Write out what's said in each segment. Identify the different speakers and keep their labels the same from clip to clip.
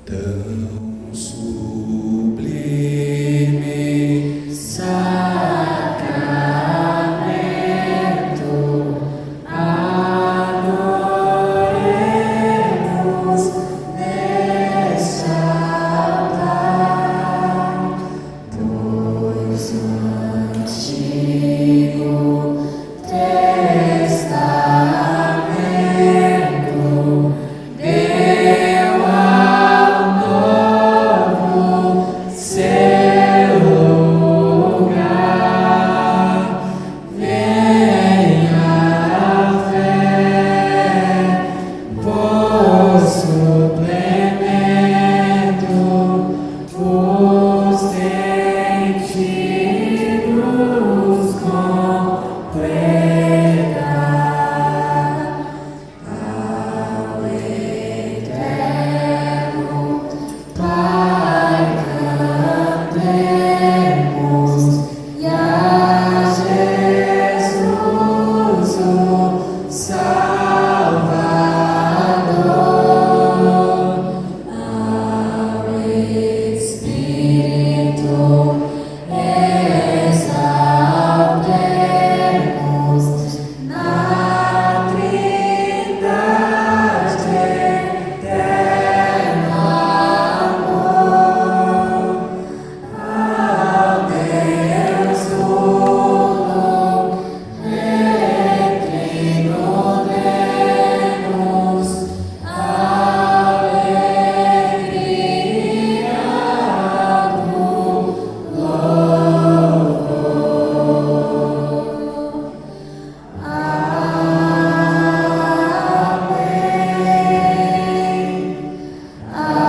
Speaker 1: tão sublime sacramento, adoremos neste altar, pois o Antigo Testamento deu ao Novo seu lugar. Venha a fé, por suplemento, os sentidos completar. Ao eterno Pai cantemos, e a Jesus o Salvador, ao Espírito exaltemos na Trindade eterno amor. Ao Deus uno, retrino demos alegria do louvor. Amém. Amém.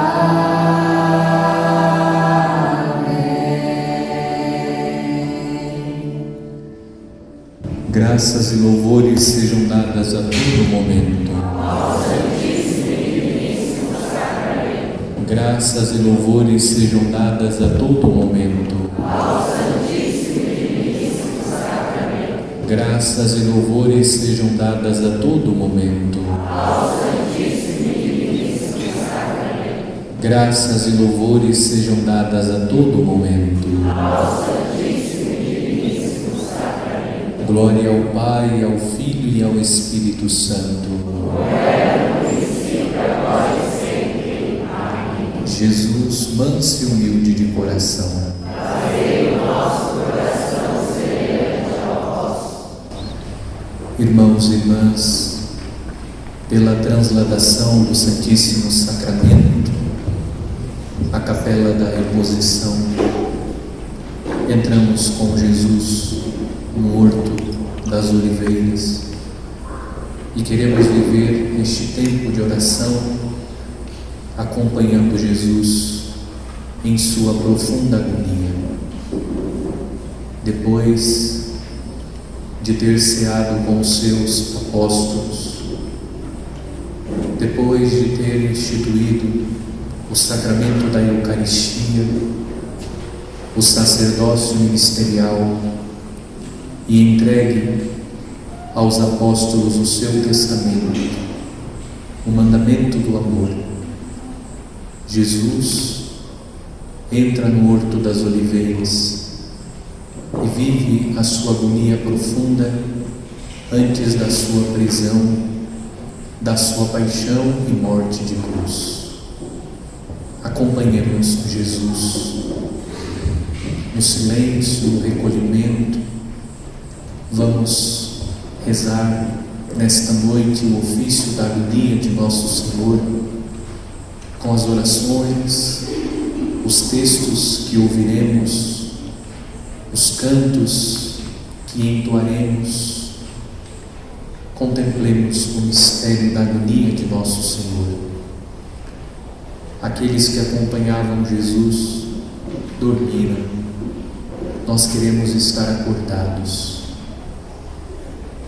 Speaker 2: Graças e louvores sejam dadas a todo momento. Graças e louvores sejam dadas a todo momento. Graças e louvores sejam dadas a todo momento. Graças e louvores sejam dadas a todo momento. Glória ao Pai, ao Filho e ao Espírito Santo. Jesus, manso e humilde de coração, irmãos e irmãs, pela transladação do Santíssimo Sacramento, a capela da reposição, entramos com Jesus no Horto das Oliveiras e queremos viver este tempo de oração acompanhando Jesus em sua profunda agonia. Depois de ter ceado com os seus apóstolos, depois de ter instituído o sacramento da Eucaristia, o sacerdócio ministerial e entregue aos apóstolos o seu testamento, o mandamento do amor, Jesus entra no Horto das Oliveiras e vive a sua agonia profunda antes da sua prisão, da sua paixão e morte de cruz. Acompanhemos Jesus no silêncio, no recolhimento. Vamos rezar nesta noite o ofício da agonia de Nosso Senhor, com as orações, os textos que ouviremos, os cantos que entoaremos. Contemplemos o mistério da agonia de Nosso Senhor. Aqueles que acompanhavam Jesus dormiram. Nós queremos estar acordados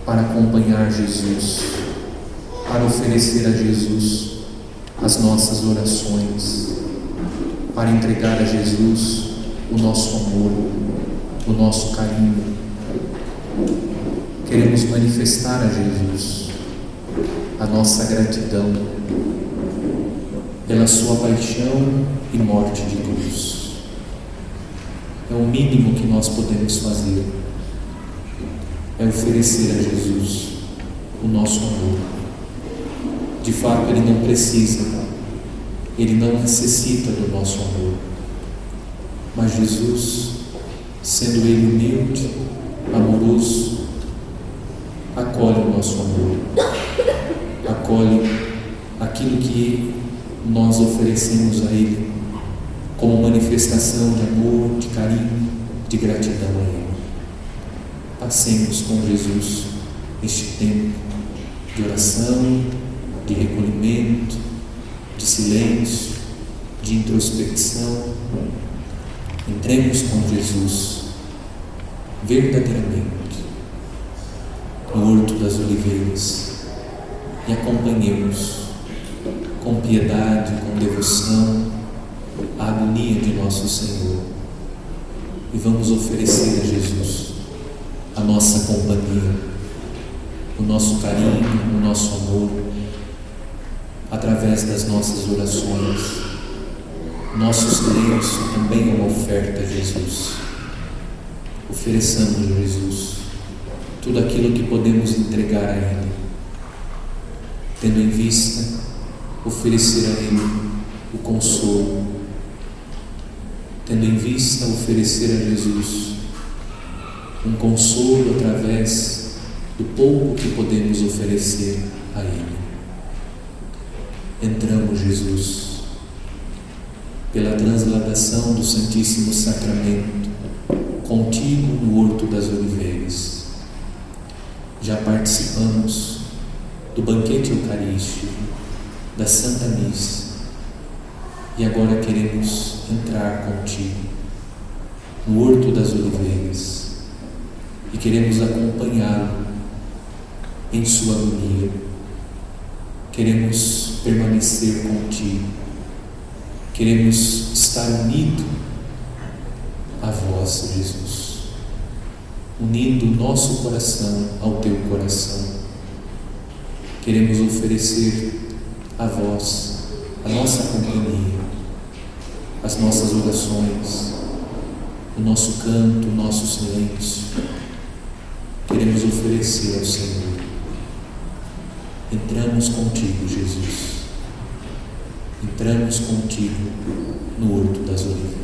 Speaker 2: para acompanhar Jesus, para oferecer a Jesus as nossas orações, para entregar a Jesus o nosso amor, o nosso carinho. Queremos manifestar a Jesus a nossa gratidão pela sua paixão e morte de cruz. É o mínimo que nós podemos fazer, é oferecer a Jesus o nosso amor. De fato, Ele não precisa, Ele não necessita do nosso amor, mas Jesus, sendo Ele humilde, amoroso, acolhe o nosso amor, acolhe aquilo que nós oferecemos a Ele como manifestação de amor, de carinho, de gratidão a Ele. Passemos com Jesus este tempo de oração, de recolhimento, de silêncio, de introspecção. Entremos com Jesus verdadeiramente no Horto das Oliveiras e acompanhemos com piedade, com devoção, a agonia de nosso Senhor, e vamos oferecer a Jesus a nossa companhia, o nosso carinho, o nosso amor, através das nossas orações. Nosso silêncio também é uma oferta a Jesus. Ofereçamos a Jesus tudo aquilo que podemos entregar a Ele, tendo em vista oferecer a Ele o consolo, tendo em vista oferecer a Jesus um consolo através do pouco que podemos oferecer a Ele. Entramos, Jesus, pela transladação do Santíssimo Sacramento, contigo no Horto das Oliveiras. Já participamos do banquete eucarístico, da Santa Missa, e agora queremos entrar contigo no Horto das Oliveiras e queremos acompanhá-lo em sua agonia. Queremos permanecer contigo, queremos estar unido a vós, Jesus, unindo o nosso coração ao teu coração. Queremos oferecer a vós a nossa companhia, as nossas orações, o nosso canto, o nosso silêncio. Queremos oferecer ao Senhor. Entramos contigo, Jesus. Entramos contigo no Horto das Oliveiras.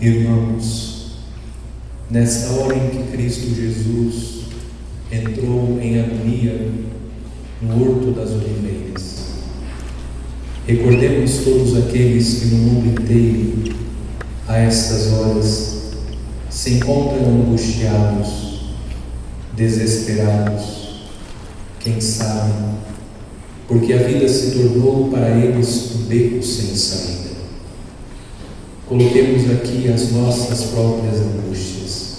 Speaker 2: Irmãos, nesta hora em que Cristo Jesus entrou em agonia no Horto das Oliveiras, recordemos todos aqueles que no mundo inteiro, a estas horas, se encontram angustiados, desesperados, quem sabe, porque a vida se tornou para eles um beco sem saída. Coloquemos aqui as nossas próprias angústias.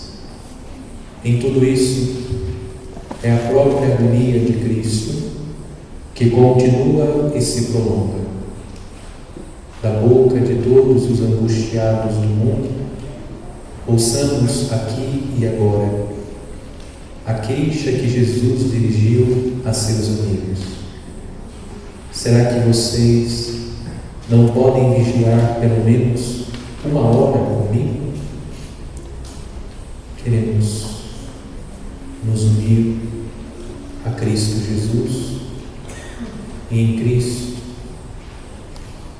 Speaker 2: Em tudo isso, é a própria agonia de Cristo que continua e se prolonga. Da boca de todos os angustiados do mundo, ouçamos aqui e agora a queixa que Jesus dirigiu a seus amigos. Será que vocês não podem vigiar pelo menos uma hora comigo? Queremos nos unir a Cristo Jesus e em Cristo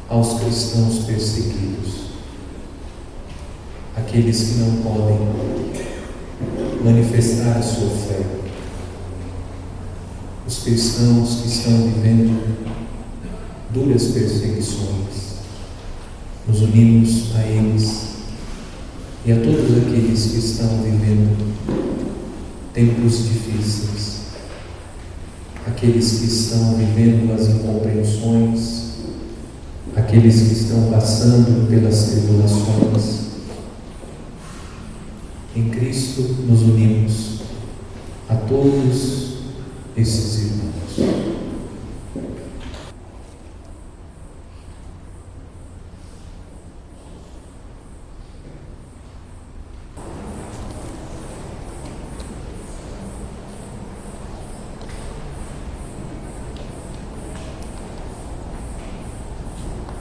Speaker 2: aos cristãos perseguidos, aqueles que não podem manifestar a sua fé, os cristãos que estão vivendo duras perseguições. Nos unimos a eles e a todos aqueles que estão vivendo tempos difíceis, aqueles que estão vivendo as incompreensões, aqueles que estão passando pelas tribulações. Em Cristo nos unimos a todos esses irmãos.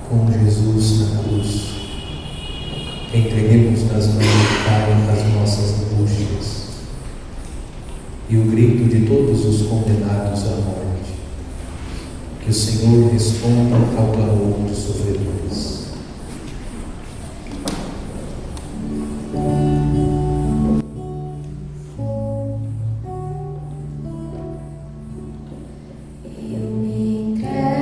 Speaker 2: Com Jesus na cruz, entreguemos nas mãos do Pai as nossas angústias e o grito de todos os condenados à morte. Que o Senhor responda ao clamor dos sofredores.
Speaker 1: Eu me entrego.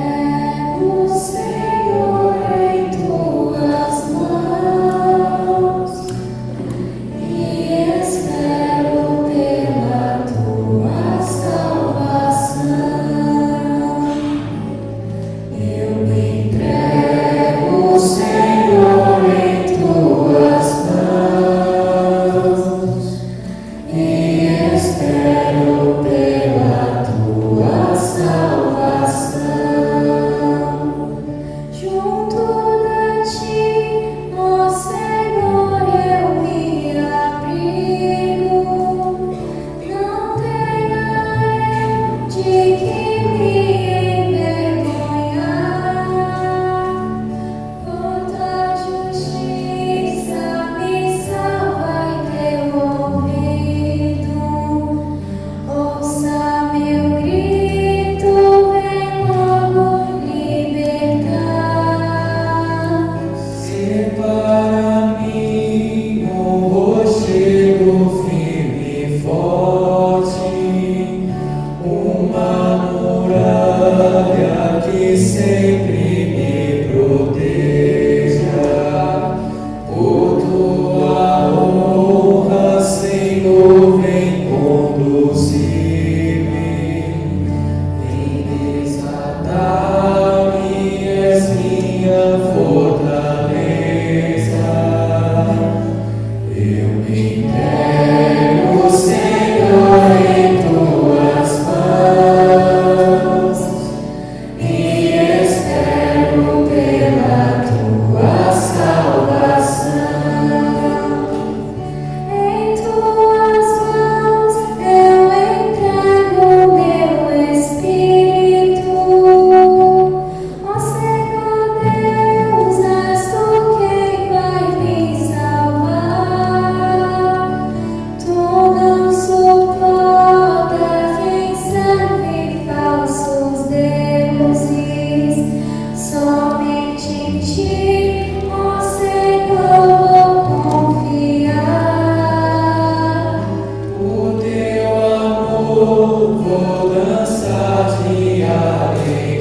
Speaker 3: vou dançar de alegria,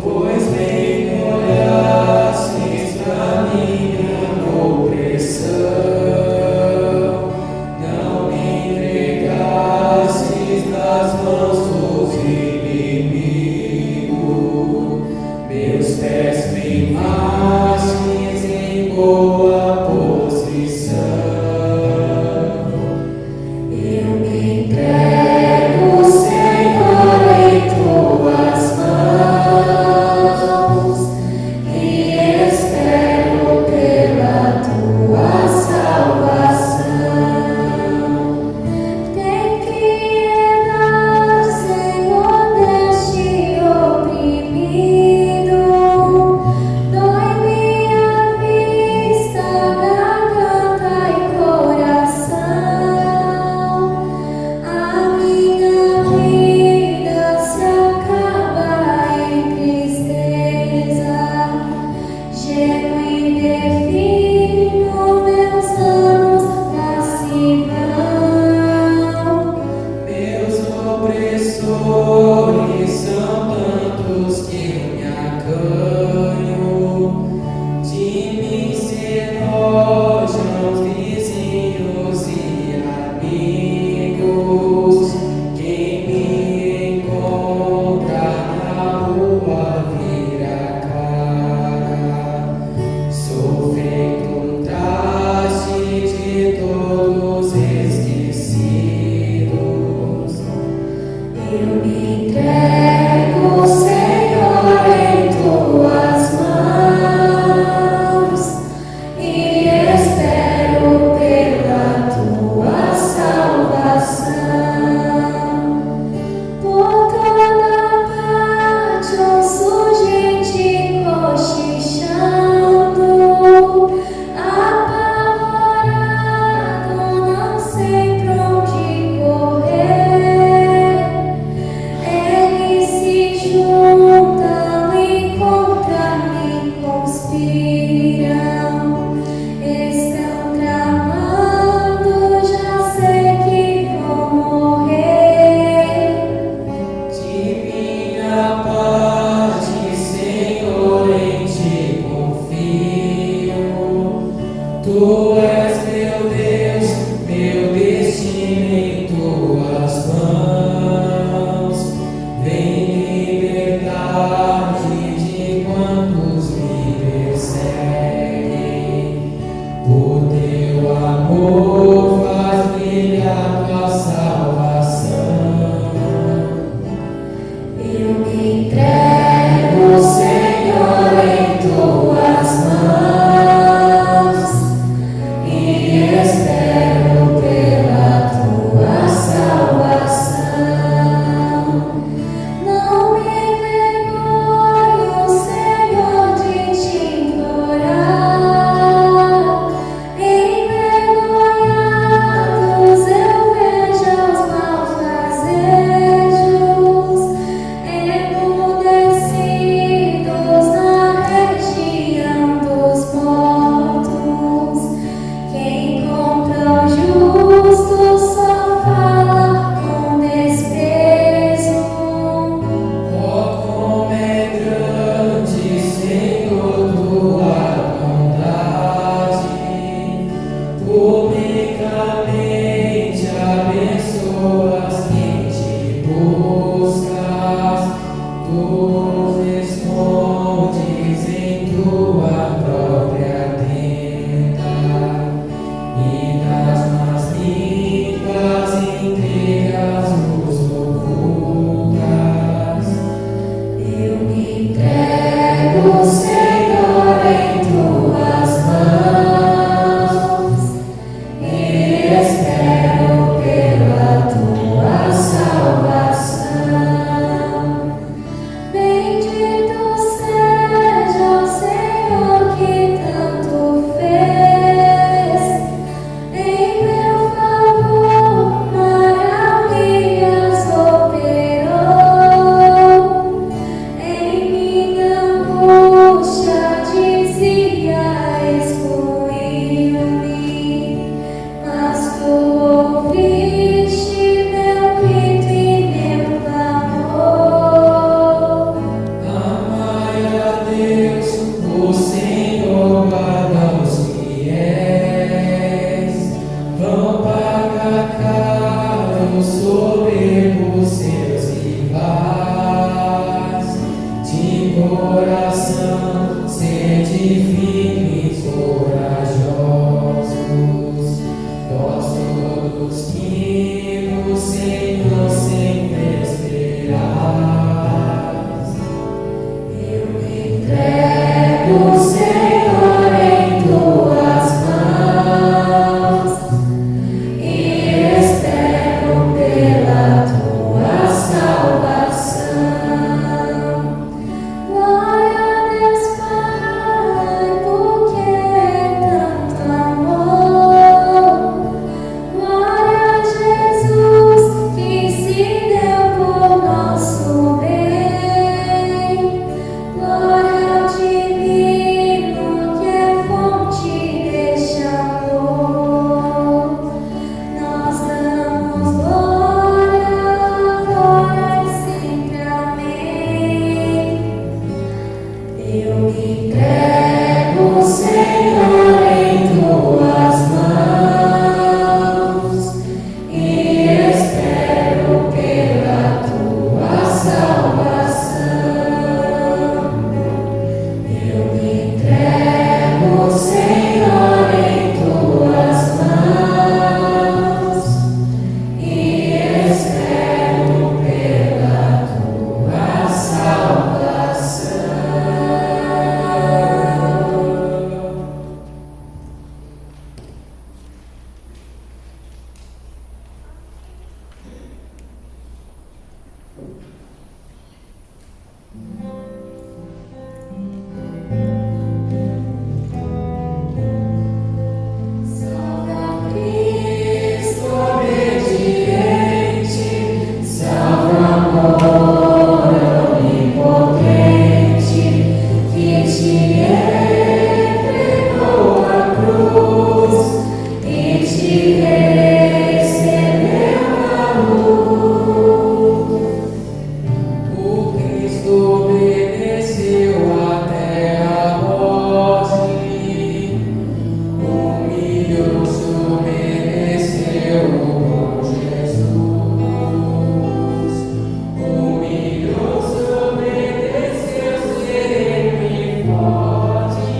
Speaker 3: pois bem que olhastes pra minha opressão, não me entregastes nas mãos dos inimigos, meus pés firmastes em boa posição.
Speaker 1: Eu me entrego
Speaker 3: atacaram soberbos seus rivais, de coração sede firmes, corajosos, vós todos que no Senhor sempre esperais.
Speaker 1: Eu me entrego, Senhor, em tuas mãos e espero pela tua salvação. Glória a Deus Pai, porque tanto amor. Glória a Jesus que se deu por nosso bem. Glória ao Divino que é fonte deste amor. Nós damos glória e sempre amém. Eu me entrego, Senhor, em tuas mãos e espero pela tua salvação. Eu me entrego, Senhor, em tuas mãos e espero pela tua salvação. Salve a Cristo obediente, salve o amor onipotente que te entregou a cruz e te recebeu a luz.
Speaker 3: O Cristo obedeceu até a morte, humilhou-se, obedeceu o bom Jesus. Humilhou-se, obedeceu, sereno e forte.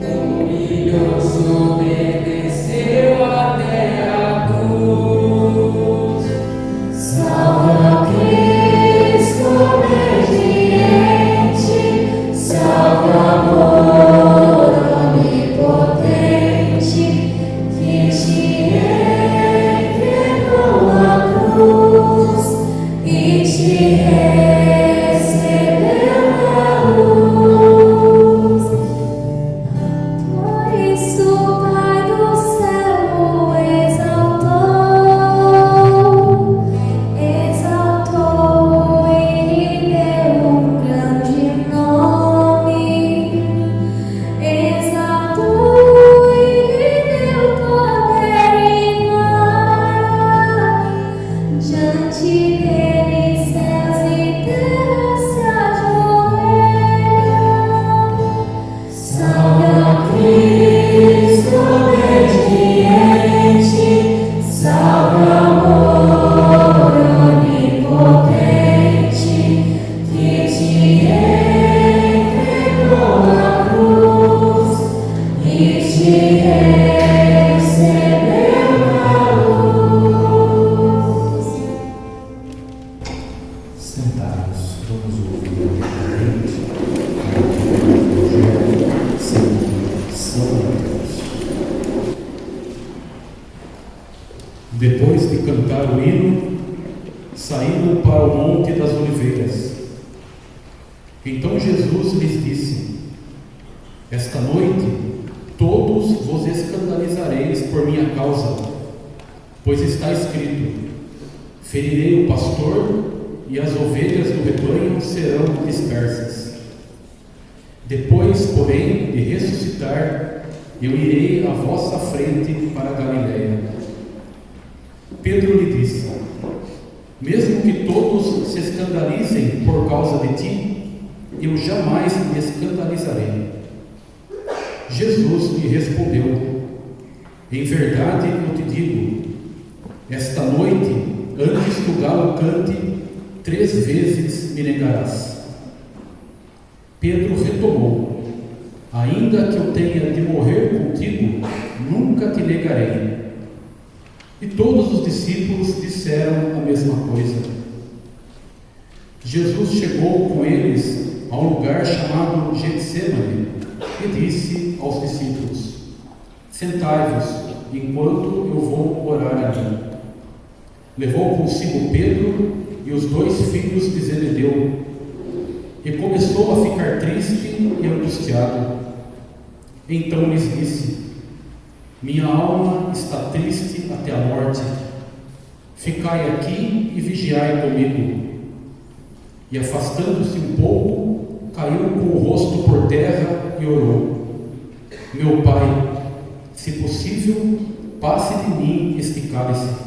Speaker 3: Humilhou-se, obedeceu até a cruz.
Speaker 1: Salve a Cristo obediente, salve o amor onipotente que te entregou a cruz e te recebeu a luz. Por isso o Pai do céu o exaltou e lhe deu um grande nome. Exaltou e lhe deu poder e glória. Diante dele céus e terra se ajoelham. Salve a Cristo obediente, salve o amor onipotente que te entregou a cruz e te recebeu a luz.
Speaker 4: Sentados, vamos ouvir atentamente o Evangelho segundo São Mateus. Depois de cantar o hino, saíram para o Monte das Oliveiras. Então Jesus lhes disse: Esta noite todos vos escandalizareis por minha causa, pois está escrito: ferirei o pastor e as ovelhas do rebanho serão dispersas. Depois, porém, de ressuscitar, eu irei à vossa frente para a Galiléia. Pedro lhe disse: mesmo que todos se escandalizem por causa de ti, eu jamais me escandalizarei. Jesus lhe respondeu: Em verdade eu te digo, esta noite, antes que o galo cante, 3 vezes me negarás. Pedro retomou: ainda que eu tenha de morrer contigo, nunca te negarei. E todos os discípulos disseram a mesma coisa. Jesus chegou com eles a um lugar chamado Getsêmani e disse aos discípulos: sentai-vos, enquanto eu vou orar ali. Levou consigo Pedro e os 2 filhos de Zebedeu, e começou a ficar triste e angustiado. Então lhes disse: minha alma está triste até a morte. Ficai aqui e vigiai comigo. E afastando-se um pouco, caiu com o rosto por terra e orou: meu Pai, se possível, passe de mim este cálice.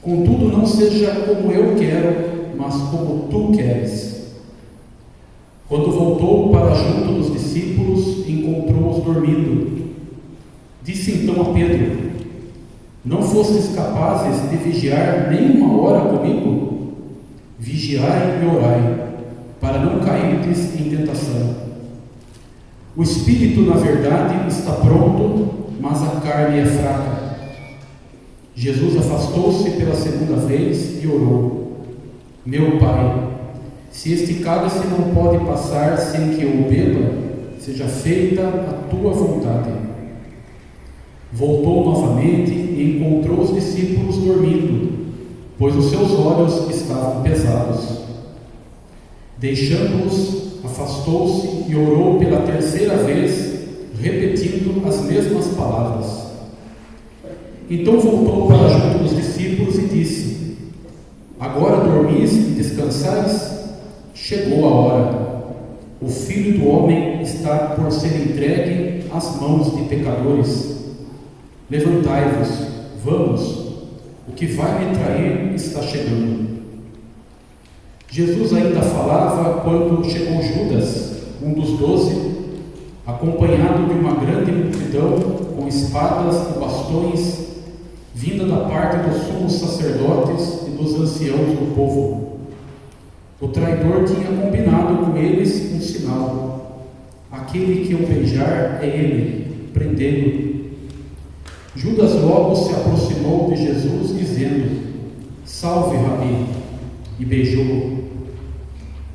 Speaker 4: Contudo, não seja como eu quero, mas como tu queres. Quando voltou para junto dos discípulos, encontrou-os dormindo. Disse então a Pedro: não fostes capazes de vigiar nem 1 hora comigo? Vigiai e orai, para não cairdes em tentação. O espírito, na verdade, está pronto, mas a carne é fraca. Jesus afastou-se pela 2ª vez e orou: meu Pai, se este cálice não pode passar sem que eu o beba, seja feita a tua vontade. Voltou novamente e encontrou os discípulos dormindo, pois os seus olhos estavam pesados. Deixando-os, afastou-se e orou pela 3ª vez, repetindo as mesmas palavras. Então voltou para junto dos discípulos e disse: agora dormis e descansais? Chegou a hora. O Filho do Homem está por ser entregue às mãos de pecadores. Levantai-vos, vamos, o que vai me trair está chegando. Jesus ainda falava quando chegou Judas, um dos 12, acompanhado de uma grande multidão com espadas e bastões, vinda da parte dos sumos sacerdotes e dos anciãos do povo. O traidor tinha combinado com eles um sinal: aquele que eu beijar é ele, prendê-lo. Judas logo se aproximou de Jesus, dizendo: salve, Rabi, e beijou-o.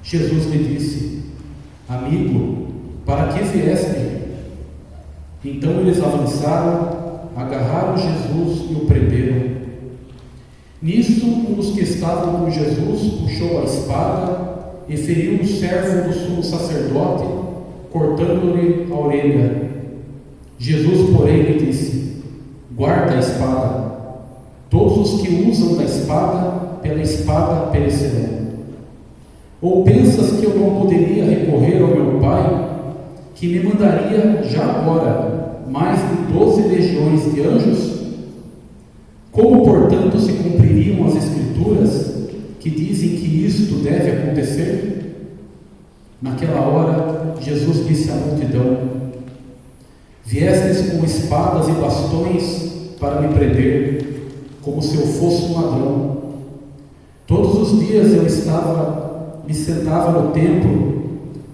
Speaker 4: Jesus lhe disse: amigo, para que vieste? Então eles avançaram, agarraram Jesus e o prenderam. Nisso, um dos que estavam com Jesus puxou a espada e feriu o servo do sumo sacerdote, cortando-lhe a orelha. Jesus, porém, lhe disse: guarda a espada. Todos os que usam da espada, pela espada perecerão. Ou pensas que eu não poderia recorrer ao meu Pai, que me mandaria já agora mais de 12 legiões de anjos? Como, portanto, se cumpririam as Escrituras que dizem que isto deve acontecer? Naquela hora, Jesus disse à multidão: viestes com espadas e bastões para me prender, como se eu fosse um ladrão. Todos os dias me sentava no templo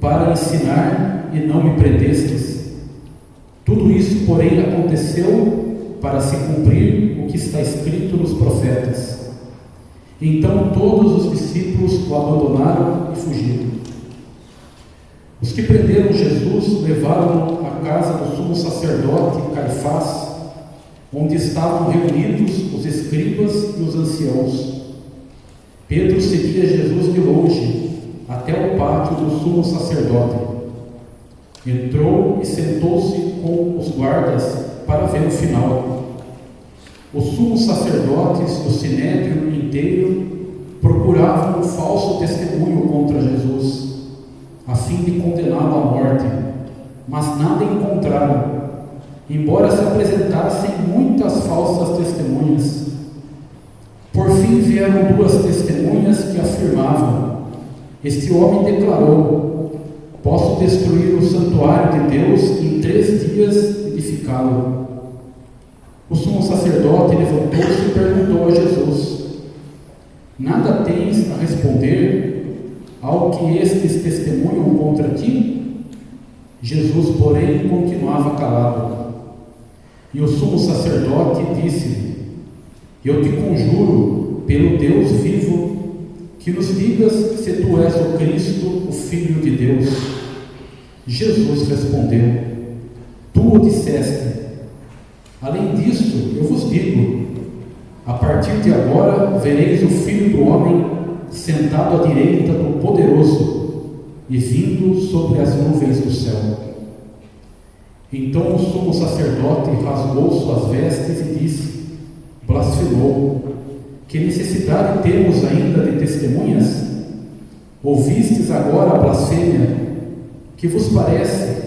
Speaker 4: para ensinar e não me prendestes. Tudo isso, porém, aconteceu para se cumprir o que está escrito nos profetas. Então todos os discípulos o abandonaram e fugiram. Os que prenderam Jesus levaram-no à casa do sumo sacerdote Caifás, onde estavam reunidos os escribas e os anciãos. Pedro seguia Jesus de longe até o pátio do sumo sacerdote. Entrou e sentou-se com os guardas para ver o final. Os sumos sacerdotes do sinédrio inteiro procuravam um falso testemunho contra Jesus, a fim de condená-lo à morte, mas nada encontraram, embora se apresentassem muitas falsas testemunhas. Por fim vieram 2 testemunhas que afirmavam: este homem declarou: posso destruir o santuário de Deus em 3 dias e edificá-lo. sumo sacerdote levantou-se e perguntou a Jesus: Nada tens a responder ao que estes testemunham contra ti? Jesus, porém, continuava calado. E o sumo sacerdote disse-lhe: Eu te conjuro, pelo Deus vivo, que nos digas se tu és o Cristo, o Filho de Deus. Jesus respondeu: Tu o disseste. Além disso, eu vos digo: a partir de agora vereis o Filho do Homem sentado à direita do Poderoso e vindo sobre as nuvens do céu. Então o sumo sacerdote rasgou suas vestes e disse: Blasfemou. Que necessidade temos ainda de testemunhas? Ouvistes agora a blasfêmia? Que vos parece?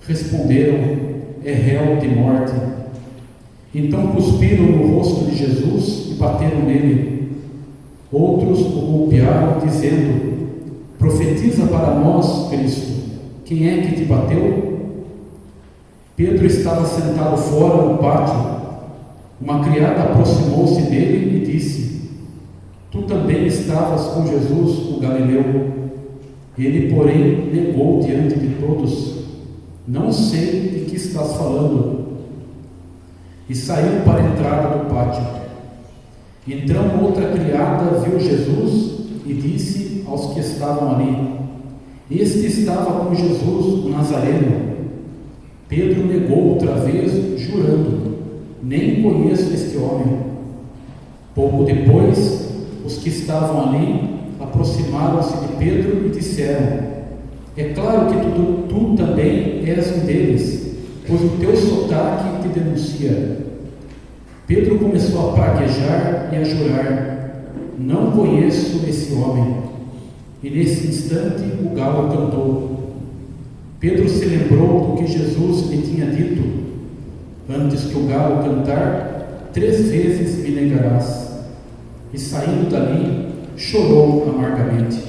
Speaker 4: Responderam: É réu de morte. Então cuspiram no rosto de Jesus e bateram nele. Outros o golpearam, dizendo: Profetiza para nós, Cristo. Quem é que te bateu? Pedro estava sentado fora no pátio. Uma criada aproximou-se dele e disse: Tu também estavas com Jesus, o Galileu. Ele, porém, negou diante de todos: Não sei de que estás falando. E saiu para a entrada do pátio. Então outra criada viu Jesus e disse aos que estavam ali: Este estava com Jesus, o Nazareno. Pedro negou outra vez, jurando: Nem conheço este homem. Pouco depois, os que estavam ali aproximaram-se de Pedro e disseram: É claro que tu também és um deles, pois o teu sotaque te denuncia. Pedro começou a praguejar e a jurar: Não conheço esse homem. E nesse instante o galo cantou. Pedro se lembrou do que Jesus lhe tinha dito: Antes que o galo cantar, 3 vezes me negarás. E saindo dali, chorou amargamente.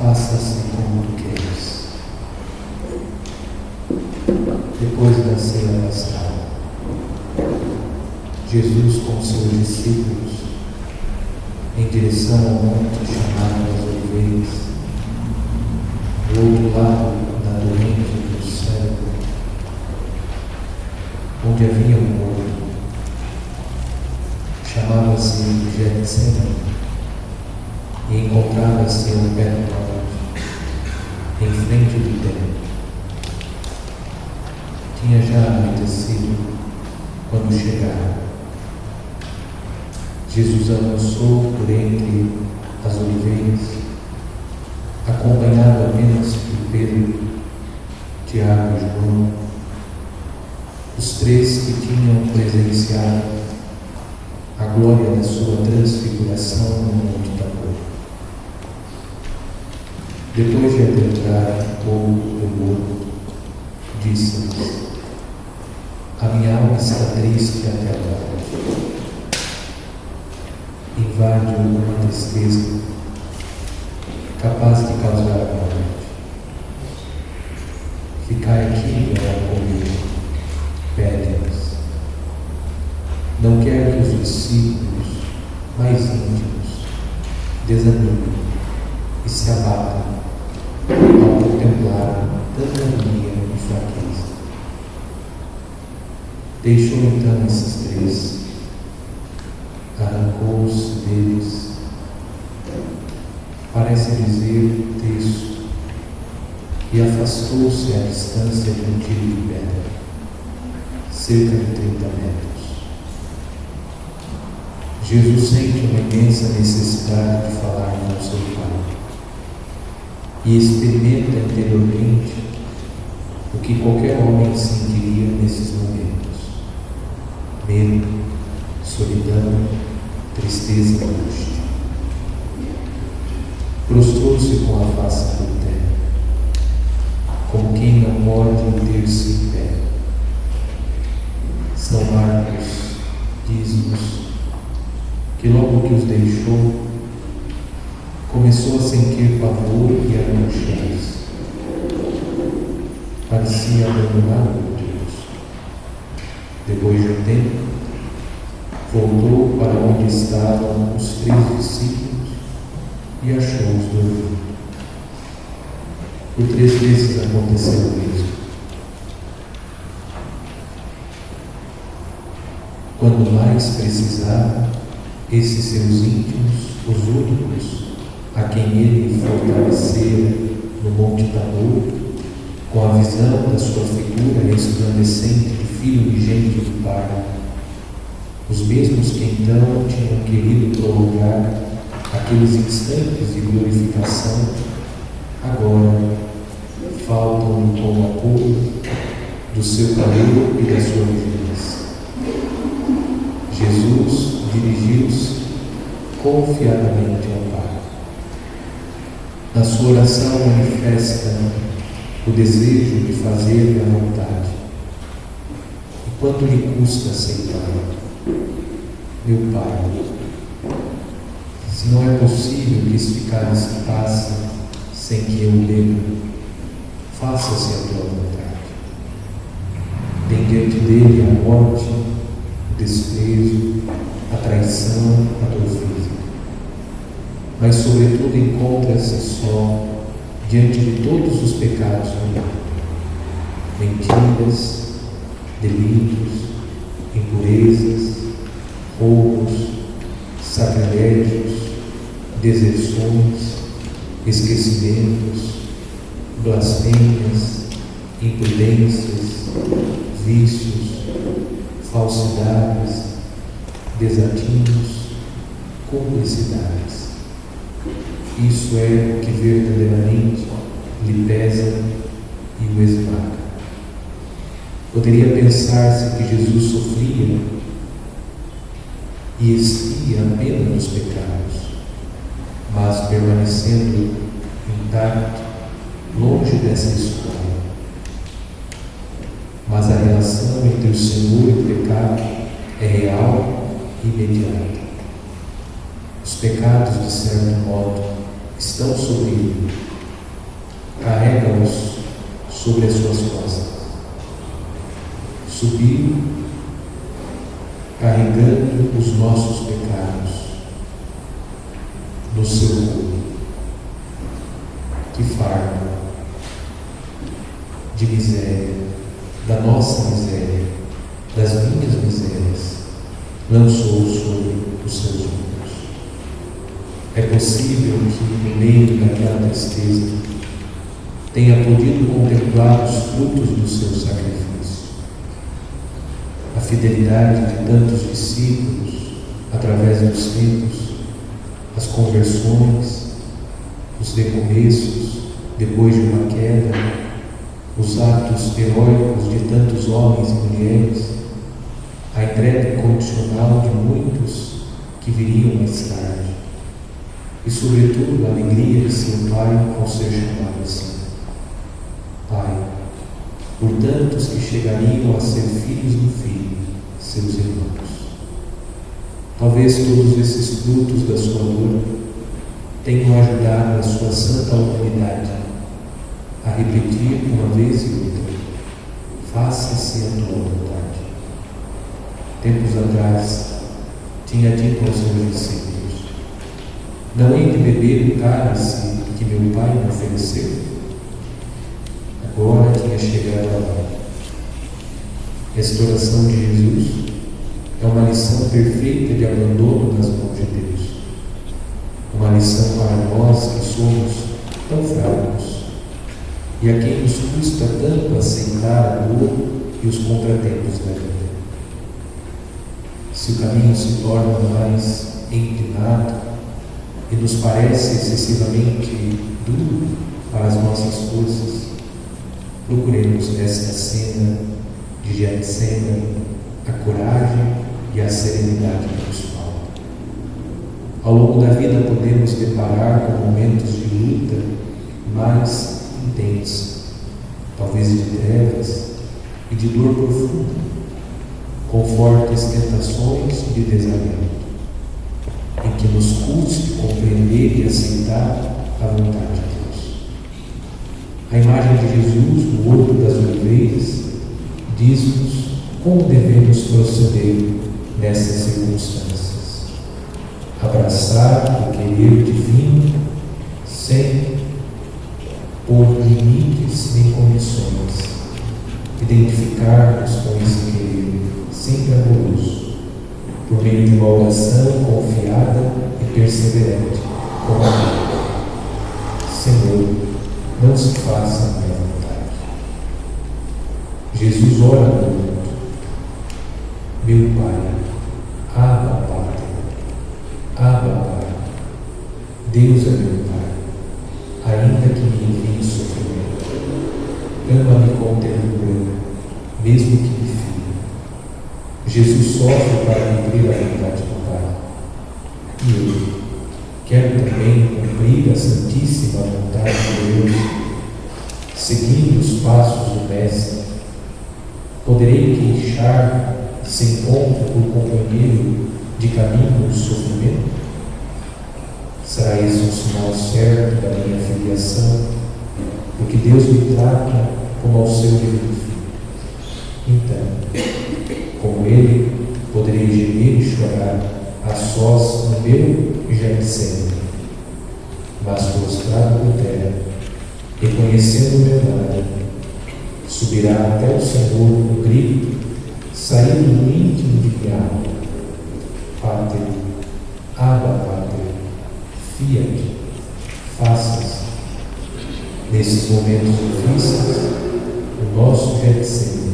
Speaker 5: Faça-se como tu queres. Depois da ceia pascal, Jesus com seus discípulos, em direção ao monte chamado das Oliveiras, do outro lado da torrente do céu, onde havia um morto, chamava-se Getsemane, e encontrava-se ao pé do monte, em frente do templo. Tinha já anoitecido quando chegaram. Jesus avançou por entre as oliveiras, acompanhado apenas por Pedro, Tiago e João, os 3 que tinham presenciado a glória da sua transfiguração no Monte Tabor. Depois de adentrar todo o morro, disse-lhes: A minha alma está triste até a morte. Invade-o uma tristeza capaz de causar a morte. Ficai aqui e ora comigo, pede-nos. Não quero que os discípulos mais íntimos desanimem e se abatam ao contemplar tanta agonia e fraqueza. Deixou então esses 3, arrancou-os deles, parece dizer o texto, e afastou-se à distância de um tiro de pedra, cerca de 30 metros. Jesus sente uma imensa necessidade de falar com seu Pai. e experimenta interiormente o que qualquer homem sentiria nesses momentos: medo, solidão, tristeza e angústia. Prostrou-se com a face por terra, como quem não pode manter-se em pé. São Marcos diz-nos que logo que os deixou, começou a sentir pavor e angústias. Parecia abandonado por Deus. Depois de um tempo, voltou para onde estavam os 3 discípulos e achou-os dormindo. Por 3 vezes aconteceu o mesmo. Quando mais precisava, esses seus íntimos, os únicos, a quem ele fortalecera no Monte Tabor, com a visão da sua figura resplandecente de Filho unigênito do Pai, os mesmos que então tinham querido prolongar aqueles instantes de glorificação, agora faltam-lhe com o apoio do seu calor e da sua vigilância. Jesus dirigiu-se confiadamente ao Pai. Na sua oração manifesta o desejo de fazer a vontade. E quanto lhe custa aceitar? Meu Pai, se não é possível que este cálice passe sem que eu o beba, faça-se a tua vontade. Tem diante dele a morte, o desprezo, a traição, a dor física. Mas, sobretudo, encontra-se só diante de todos os pecados do mundo: mentiras, delitos, impurezas, roubos, sacrilégios, deserções, esquecimentos, blasfêmias, imprudências, vícios, falsidades, desatinos, cumplicidades. Isso é o que verdadeiramente lhe pesa e o esmaga. Poderia pensar-se que Jesus sofria e expia a pena dos pecados, mas permanecendo intacto, longe dessa escolha. Mas a relação entre o Senhor e o pecado é real e imediata. Os pecados, de certo modo, estão sobre ele, carrega-os sobre as suas costas. Subiu, carregando os nossos pecados no seu corpo. Que fardo de miséria, da nossa miséria, das minhas misérias, lançou sobre os seus ombros. É possível que, no meio daquela tristeza, tenha podido contemplar os frutos do seu sacrifício. A fidelidade de tantos discípulos através dos tempos, as conversões, os recomeços depois de uma queda, os atos heróicos de tantos homens e mulheres, a entrega incondicional de muitos que viriam mais tarde, e sobretudo a alegria de seu Pai ao ser chamado assim: Pai, por tantos que chegariam a ser filhos do Filho, seus irmãos. Talvez todos esses frutos da sua dor tenham ajudado a sua santa humanidade a repetir uma vez e outra: faça-se a tua vontade. Tempos atrás, tinha dito aos seus discípulos: não hei de beber o cálice que meu Pai me ofereceu? Agora tinha chegado a hora. A restauração de Jesus é uma lição perfeita de abandono nas mãos de Deus. Uma lição para nós que somos tão fracos e a quem nos custa tanto aceitar a dor e os contratempos da vida. Se o caminho se torna mais inclinado e nos parece excessivamente duro, às nossas forças, procuremos nesta cena de Getsemane a coragem e a serenidade que nos falta. Ao longo da vida podemos deparar com momentos de luta mais intensa, talvez de trevas e de dor profunda, com fortes tentações de desalento, em que nos custe compreender e aceitar a vontade de Deus. A imagem de Jesus no Horto das Oliveiras diz-nos como devemos proceder nessas circunstâncias. Abraçar o querer divino sem pôr limites nem condições. Identificar-nos com esse querer sempre amoroso, por meio de uma oração confiada e perseverante, como a Senhor, não se faça a minha vontade. Jesus ora no mundo: meu Pai, Abba Pai, Abba Pai, Deus é meu Pai, ainda que me envie sofrimento, ama-me com ternura, mesmo que me fira. Jesus sofre para cumprir a vontade do Pai. E eu quero também cumprir a santíssima vontade de Deus, seguindo os passos do Mestre. Poderei queixar se encontro por companheiro de caminho o sofrimento? Será esse um sinal certo da minha filiação, porque Deus me trata como ao seu divino Filho. Então, como Ele, poderei gemer e chorar a sós no meu Getsemane, mas prostrado por terra, reconhecendo o meu nada, subirá até o Senhor no grito, saindo do íntimo de minha alma: Pater, Abba Pater, fiat, faças. Nesses momentos difíceis, o nosso Getsemane,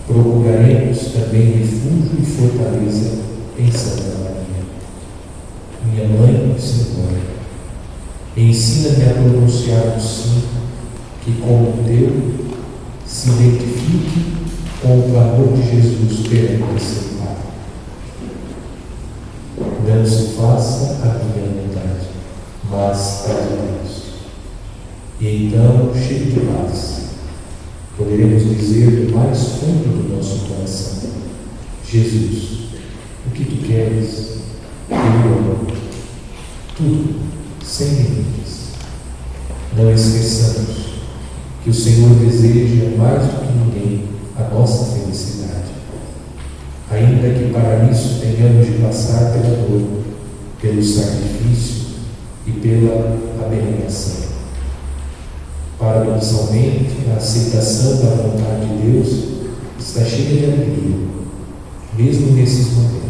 Speaker 5: procuraremos também refúgio e fortaleza em Santa Maria. Minha Mãe e Senhora, ensina-me a pronunciar o sim, que como teu se identifique com o clamor de Jesus perante seu Pai. Não se faça a minha vontade, mas a de Deus. E então, cheio de paz, poderemos dizer do mais fundo do nosso coração: Jesus, o que tu queres, eu amo. Tudo, sem limites. Não esqueçamos que o Senhor deseja mais do que ninguém a nossa felicidade, ainda que para isso tenhamos de passar pela dor, pelo sacrifício e pela abnegação. Paradoxalmente, a aceitação da vontade de Deus está cheia de alegria, mesmo nesses momentos.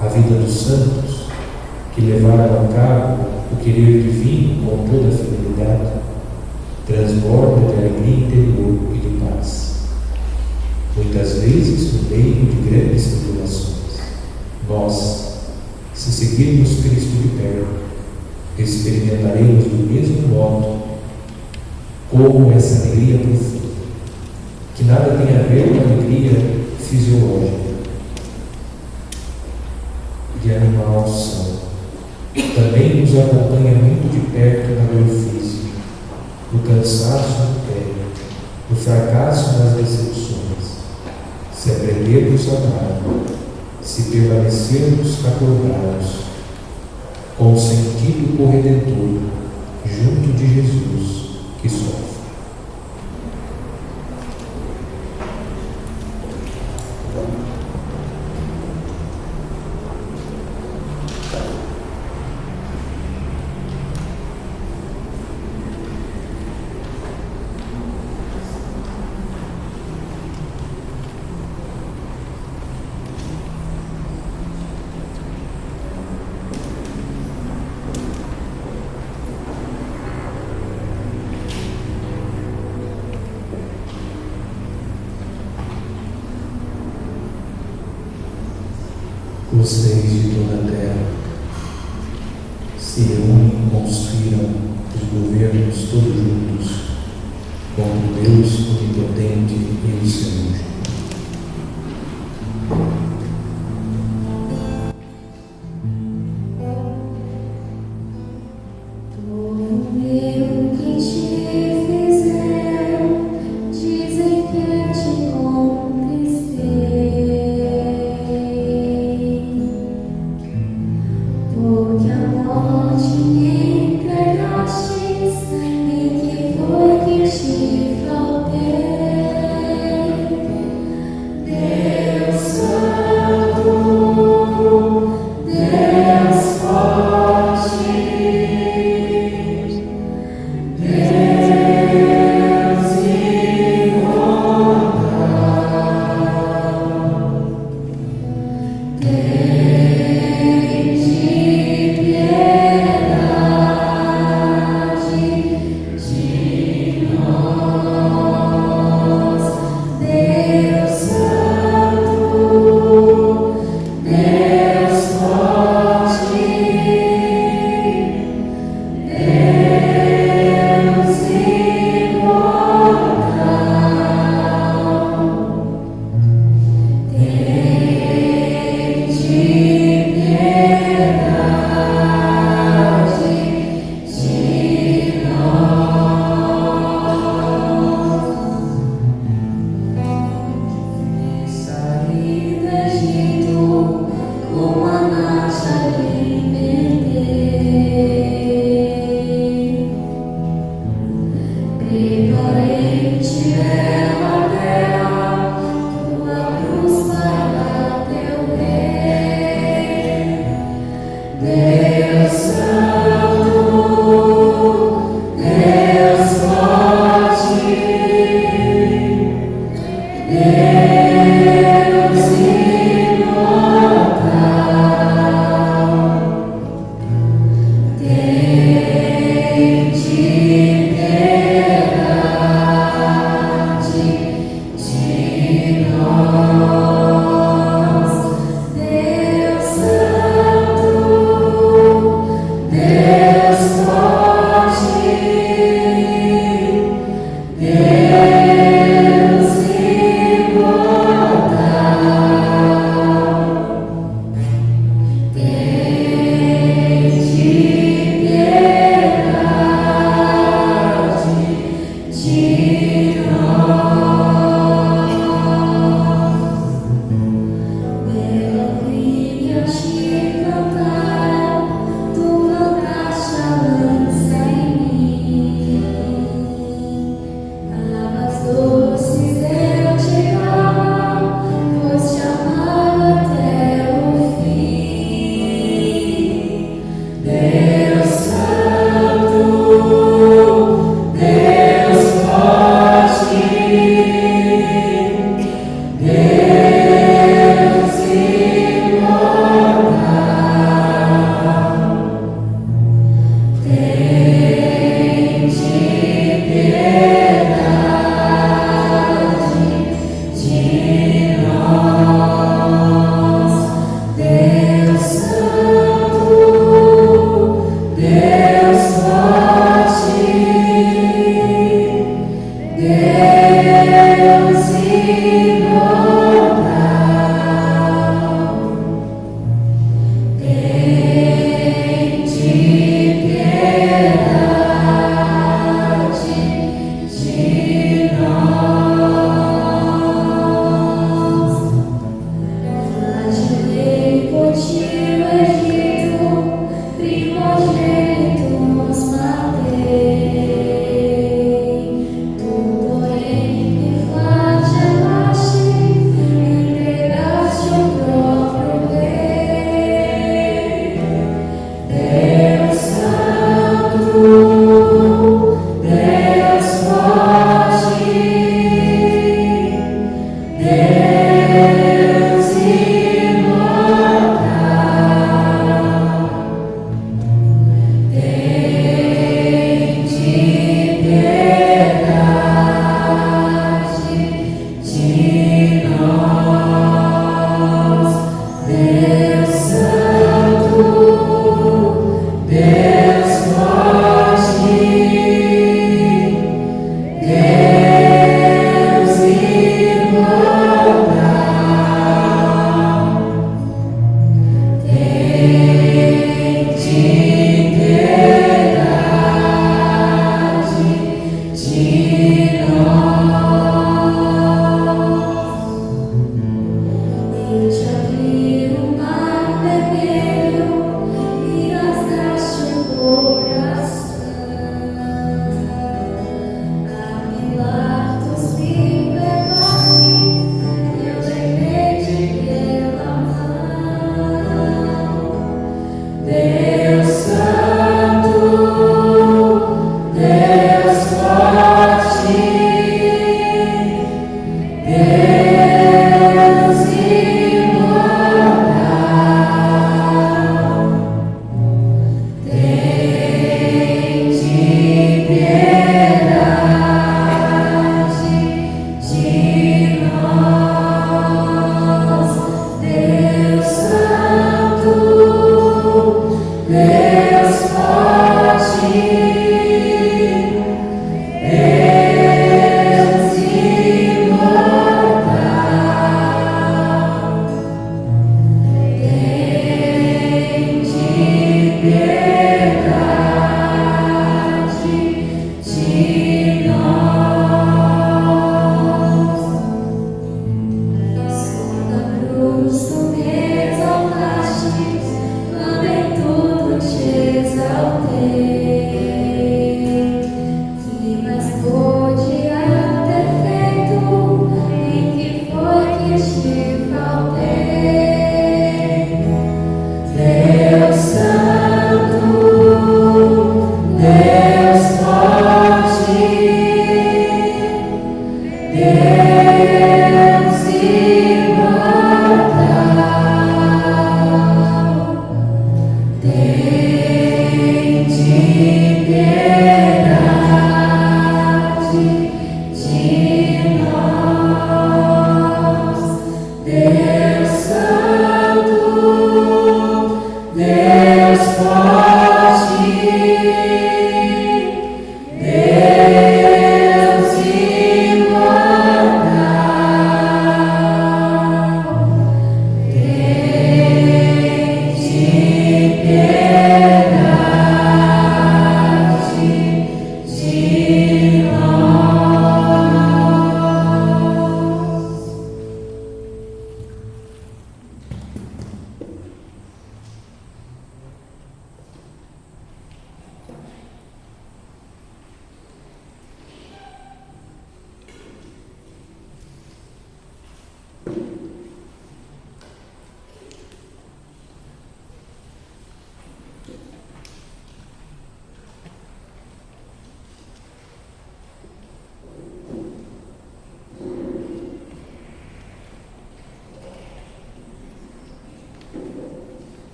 Speaker 5: A vida dos santos, que levaram a cabo o querer divino com toda a fidelidade, transborda de alegria interior e de paz. Muitas vezes, no meio de grandes tribulações, nós, se seguirmos Cristo de perto, experimentaremos do mesmo modo como essa alegria profunda, que nada tem a ver com a alegria fisiológica de animal são. Também nos acompanha muito de perto na dor física, no cansaço no pé, no fracasso nas decepções. Se aprendermos a amar, se permanecermos acordados, com o sentido corredentor, junto de Jesus, que sofre. Os reis de toda a terra se reúnem e conspiram os governos todos juntos contra o Deus onipotente e o Senhor.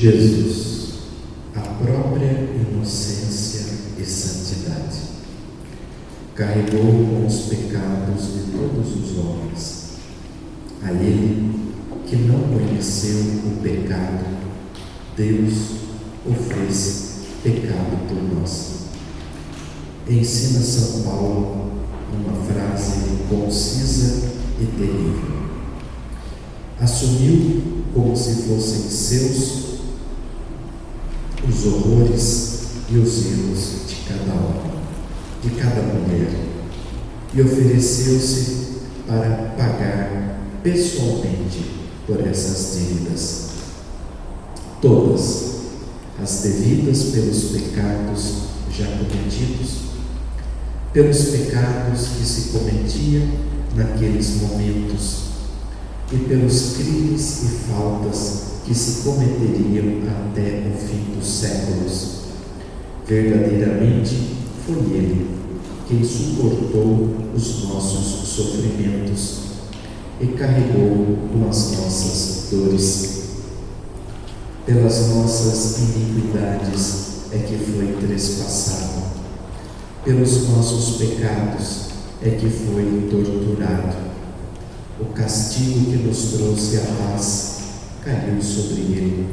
Speaker 5: Jesus, a própria inocência e santidade, carregou com os pecados de todos os homens. A Ele, que não conheceu o pecado, Deus o fez pecado por nós. Ensina São Paulo uma frase concisa e terrível. Assumiu como se fossem seus os horrores e os erros de cada homem, de cada mulher, e ofereceu-se para pagar pessoalmente por essas dívidas, todas as devidas pelos pecados já cometidos, pelos pecados que se cometiam naqueles momentos e pelos crimes e faltas que se cometeriam até o fim dos séculos. Verdadeiramente foi Ele quem suportou os nossos sofrimentos e carregou com as nossas dores. Pelas nossas iniquidades é que foi trespassado, pelos nossos pecados é que foi torturado. O castigo que nos trouxe a paz caiu sobre ele,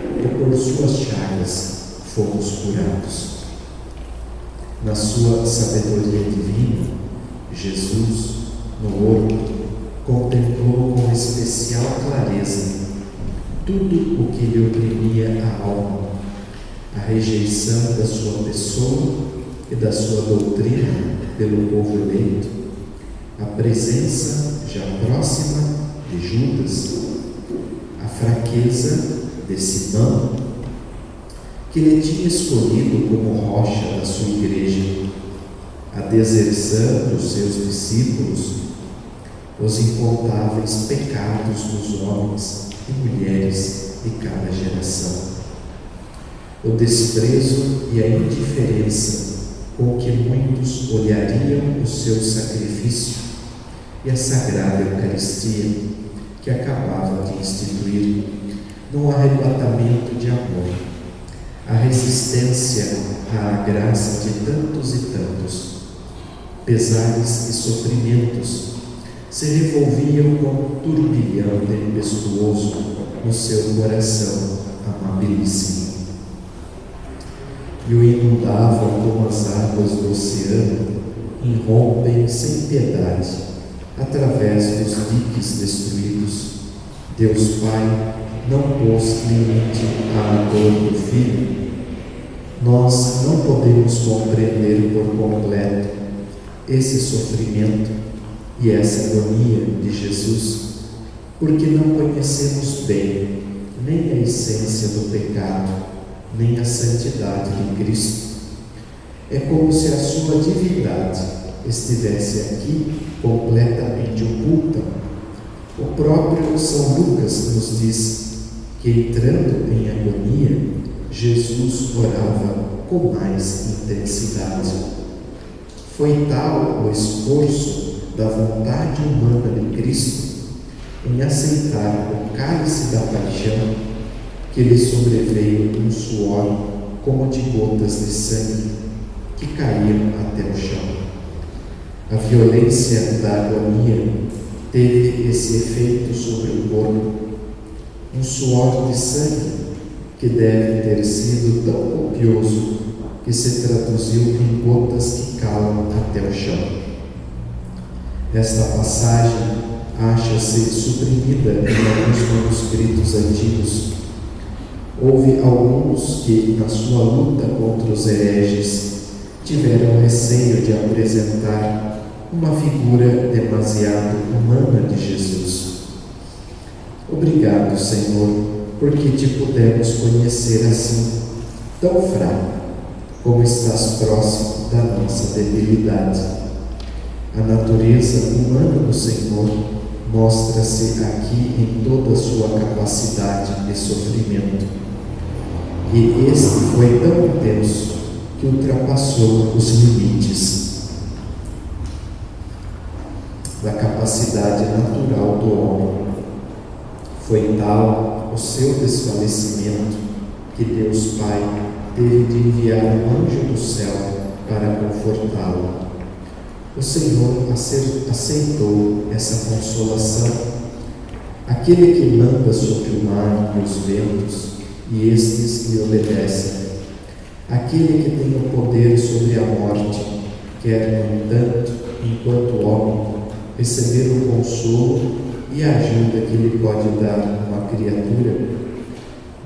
Speaker 5: e por suas chagas fomos curados. Na sua sabedoria divina, Jesus, no horto, contemplou com especial clareza tudo o que lhe oprimia a alma, a rejeição da sua pessoa e da sua doutrina pelo povo eleito, a presença já próxima de Judas, a fraqueza de Simão, que lhe tinha escolhido como rocha da sua igreja, a deserção dos seus discípulos, os incontáveis pecados dos homens e mulheres de cada geração, o desprezo e a indiferença com que muitos olhariam o seu sacrifício e a sagrada Eucaristia que acabava de instituir num arrebatamento de amor, a resistência à graça de tantos e tantos, pesares e sofrimentos se revolviam com um turbilhão tempestuoso no seu coração amabilíssimo e o inundavam como as águas do oceano irrompem sem piedade através dos diques destruídos. Deus Pai não pôs limite à dor do Filho. Nós não podemos compreender por completo esse sofrimento e essa agonia de Jesus, porque não conhecemos bem nem a essência do pecado, nem a santidade de Cristo. É como se a sua divindade estivesse aqui completamente oculta. O próprio São Lucas nos diz que, entrando em agonia, Jesus orava com mais intensidade. Foi tal o esforço da vontade humana de Cristo em aceitar o cálice da paixão que lhe sobreveio um suor como de gotas de sangue que caíam até o chão. A violência da agonia teve esse efeito sobre o corpo, um suor de sangue que deve ter sido tão copioso que se traduziu em gotas que calam até o chão. Esta passagem acha-se suprimida em alguns manuscritos antigos. Houve alguns que, na sua luta contra os hereges, tiveram receio de apresentar uma figura demasiado humana de Jesus. Obrigado, Senhor, porque te pudemos conhecer assim, tão fraco, como estás próximo da nossa debilidade. A natureza humana do Senhor mostra-se aqui em toda a sua capacidade de sofrimento. E este foi tão intenso que ultrapassou os limites da capacidade natural do homem. Foi tal o seu desfalecimento que Deus Pai teve de enviar um anjo do céu para confortá-lo. O Senhor aceitou essa consolação. Aquele que manda sobre o mar e os ventos, e estes lhe obedecem. Aquele que tem o poder sobre a morte, quer, no entanto, enquanto homem, receber o consolo e a ajuda que lhe pode dar uma criatura,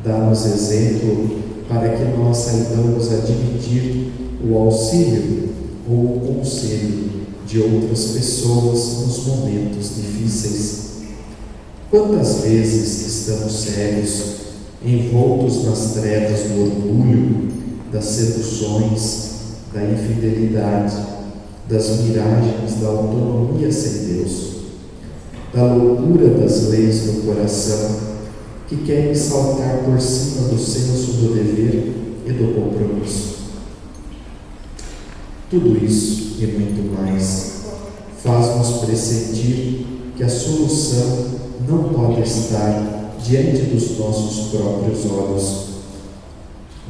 Speaker 5: dá-nos exemplo para que nós saibamos admitir o auxílio ou o conselho de outras pessoas nos momentos difíceis. Quantas vezes estamos cegos, envoltos nas trevas do orgulho, das seduções, da infidelidade, das miragens da autonomia sem Deus, da loucura das leis do coração que querem saltar por cima do senso do dever e do compromisso. Tudo isso e muito mais faz-nos pressentir que a solução não pode estar diante dos nossos próprios olhos.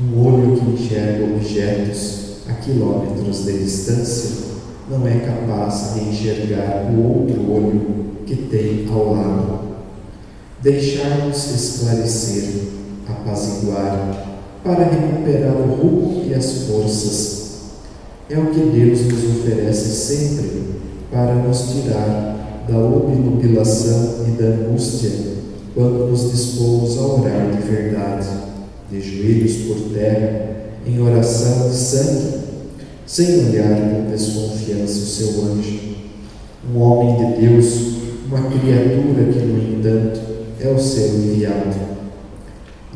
Speaker 5: Um olho que enxerga objetos a quilômetros de distância não é capaz de enxergar o outro olho que tem ao lado. Deixar-nos esclarecer, apaziguar, para recuperar o rumo e as forças. É o que Deus nos oferece sempre para nos tirar da obnubilação e da angústia quando nos dispomos a orar de verdade, de joelhos por terra, em oração de sangue, sem olhar com desconfiança o seu anjo. Um homem de Deus, uma criatura que, no entanto, é o seu enviado.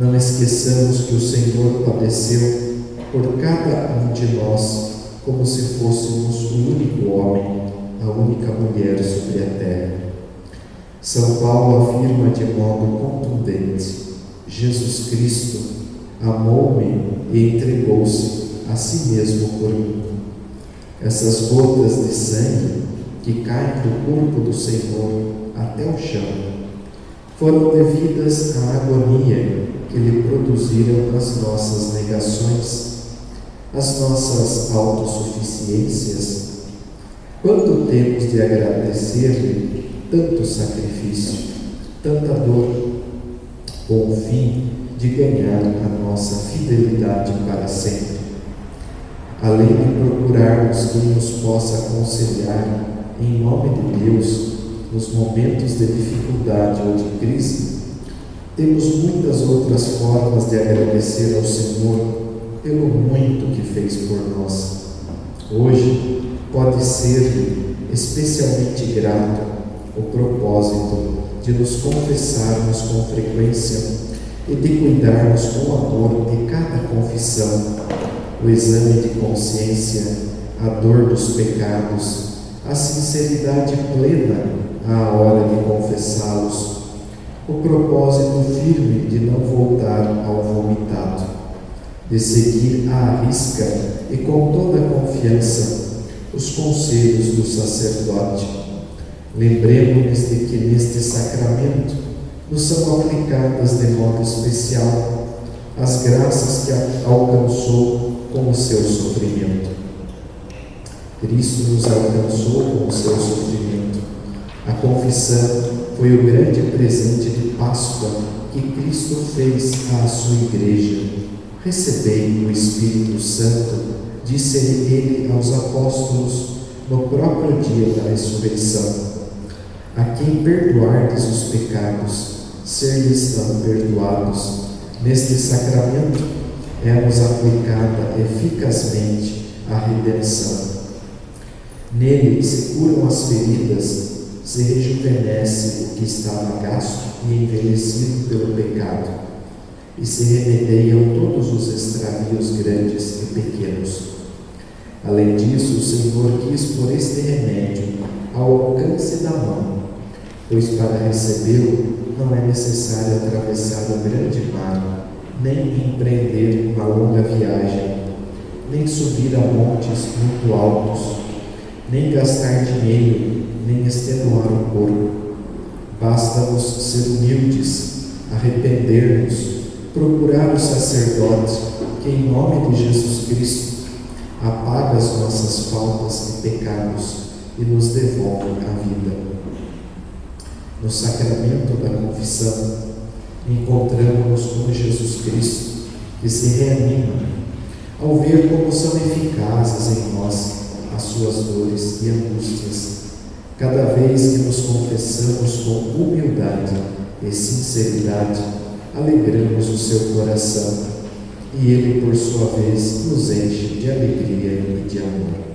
Speaker 5: Não esqueçamos que o Senhor padeceu por cada um de nós, como se fôssemos o único homem, a única mulher sobre a terra. São Paulo afirma de modo contundente: Jesus Cristo amou-me e entregou-se a si mesmo por mim. Essas gotas de sangue que caem do corpo do Senhor até o chão foram devidas à agonia que lhe produziram as nossas negações, as nossas autossuficiências. Quanto temos de agradecer-lhe tanto sacrifício, tanta dor, com o fim de ganhar a nossa fidelidade para sempre. Além de procurarmos quem nos possa aconselhar em nome de Deus nos momentos de dificuldade ou de crise, temos muitas outras formas de agradecer ao Senhor pelo muito que fez por nós. Hoje pode ser-lhe especialmente grato o propósito de nos confessarmos com frequência e de cuidarmos com amor de cada confissão, o exame de consciência, a dor dos pecados, a sinceridade plena à hora de confessá-los, o propósito firme de não voltar ao vomitado, de seguir à risca e com toda a confiança os conselhos do sacerdote. Lembremos-nos de que neste sacramento nos são aplicadas de modo especial as graças que alcançou com o seu sofrimento. Cristo nos alcançou com o seu sofrimento. A confissão foi o grande presente de Páscoa que Cristo fez à sua igreja. Recebei o Espírito Santo, disse ele aos apóstolos no próprio dia da ressurreição. A quem perdoardes os pecados, ser-lhes-ão perdoados. Neste sacramento é-nos aplicada eficazmente a redenção. Nele se curam as feridas, se rejuvenesce o que estava gasto e envelhecido pelo pecado, e se remediam todos os extravios grandes e pequenos. Além disso, o Senhor quis por este remédio ao alcance da mão, pois para recebê-lo não é necessário atravessar o grande mar, nem empreender uma longa viagem, nem subir a montes muito altos, nem gastar dinheiro, nem extenuar o corpo. Basta-nos ser humildes, arrepender-nos, procurar o sacerdote que, em nome de Jesus Cristo, apaga as nossas faltas e pecados e nos devolve a vida. No sacramento da confissão, encontramos-nos com Jesus Cristo, que se reanima ao ver como são eficazes em nós as suas dores e angústias. Cada vez que nos confessamos com humildade e sinceridade, alegramos o seu coração, e ele, por sua vez, nos enche de alegria e de amor.